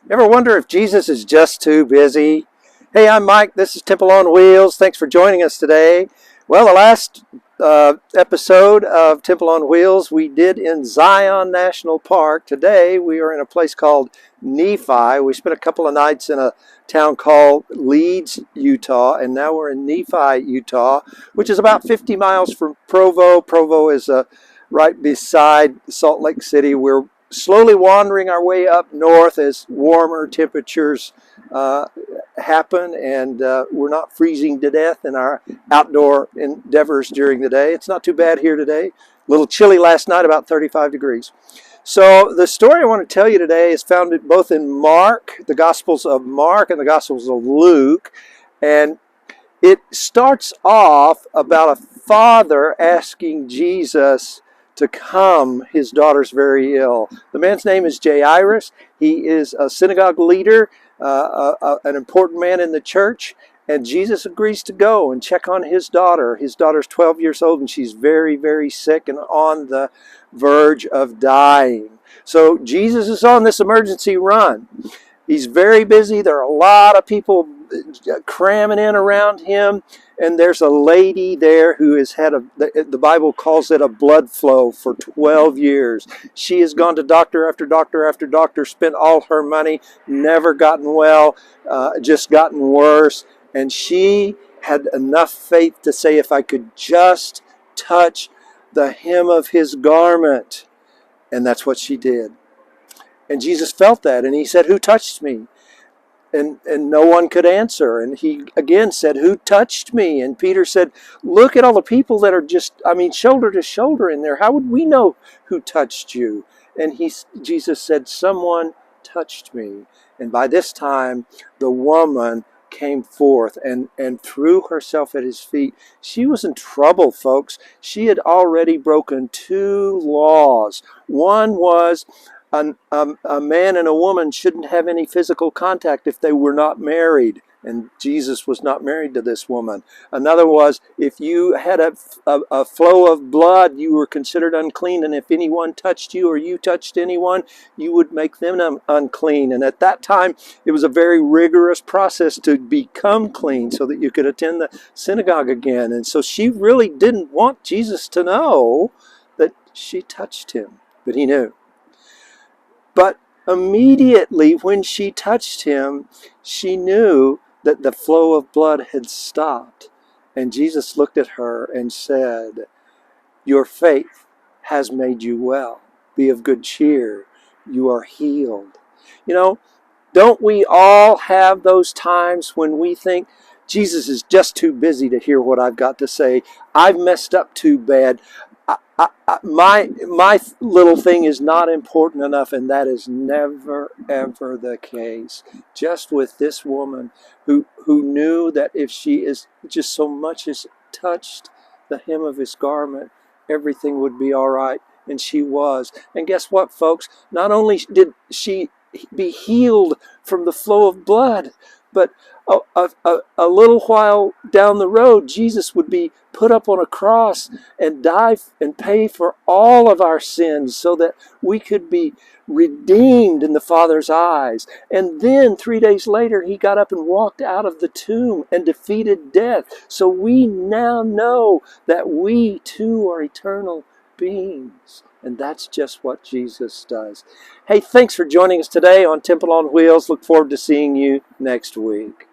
Ever wonder if Jesus is just too busy? Hey, I'm Mike. This is Temple on Wheels. Thanks for joining us today. Well, the last episode of Temple on Wheels we did in Zion National Park. Today we are in a place called Nephi. We spent a couple of nights in a town called Leeds, Utah, and now we're in Nephi, Utah, which is about 50 miles from Provo. Provo is right beside Salt Lake City. We're slowly wandering our way up north as warmer temperatures happen, and we're not freezing to death in our outdoor endeavors during the day. It's not too bad here today. A little chilly last night, about 35 degrees. So the story I want to tell you today is found both in Mark, the Gospels of Mark and the Gospels of Luke, and it starts off about a father asking Jesus to come. His daughter's very ill. The man's name is Jairus. He is a synagogue leader, an important man in the church, and Jesus agrees to go and check on his daughter. His daughter's 12 years old, and she's very, very sick and on the verge of dying. So Jesus is on this emergency run. He's very busy. There are a lot of people cramming in around him, and there's a lady there who has had the Bible calls it a blood flow for 12 years. She has gone to doctor after doctor after doctor, spent all her money, never gotten well, just gotten worse, and she had enough faith to say, if I could just touch the hem of his garment. And that's what she did. And Jesus felt that, and he said, "Who touched me?" And no one could answer. And he again said, "Who touched me?" And Peter said, "Look at all the people that are just, shoulder to shoulder in there. How would we know who touched you?" And Jesus said, "Someone touched me." And by this time, the woman came forth and threw herself at his feet. She was in trouble, folks. She had already broken two laws. One was a man and a woman shouldn't have any physical contact if they were not married, and Jesus was not married to this woman. Another was, if you had a flow of blood, you were considered unclean, and if anyone touched you or you touched anyone, you would make them unclean. And at that time, it was a very rigorous process to become clean so that you could attend the synagogue again. And so she really didn't want Jesus to know that she touched him, but he knew. But immediately when she touched him, she knew that the flow of blood had stopped. And Jesus looked at her and said, "Your faith has made you well. Be of good cheer. You are healed." You know, don't we all have those times when we think, Jesus is just too busy to hear what I've got to say. I've messed up too bad. My little thing is not important enough, and that is never, ever the case. Just with this woman who knew that if she is just so much as touched the hem of his garment, everything would be all right, and she was. And guess what, folks? Not only did she be healed from the flow of blood, but a little while down the road, Jesus would be put up on a cross and die and pay for all of our sins so that we could be redeemed in the Father's eyes. And then 3 days later, he got up and walked out of the tomb and defeated death. So we now know that we too are eternal beings. And that's just what Jesus does. Hey, thanks for joining us today on Temple on Wheels. Look forward to seeing you next week.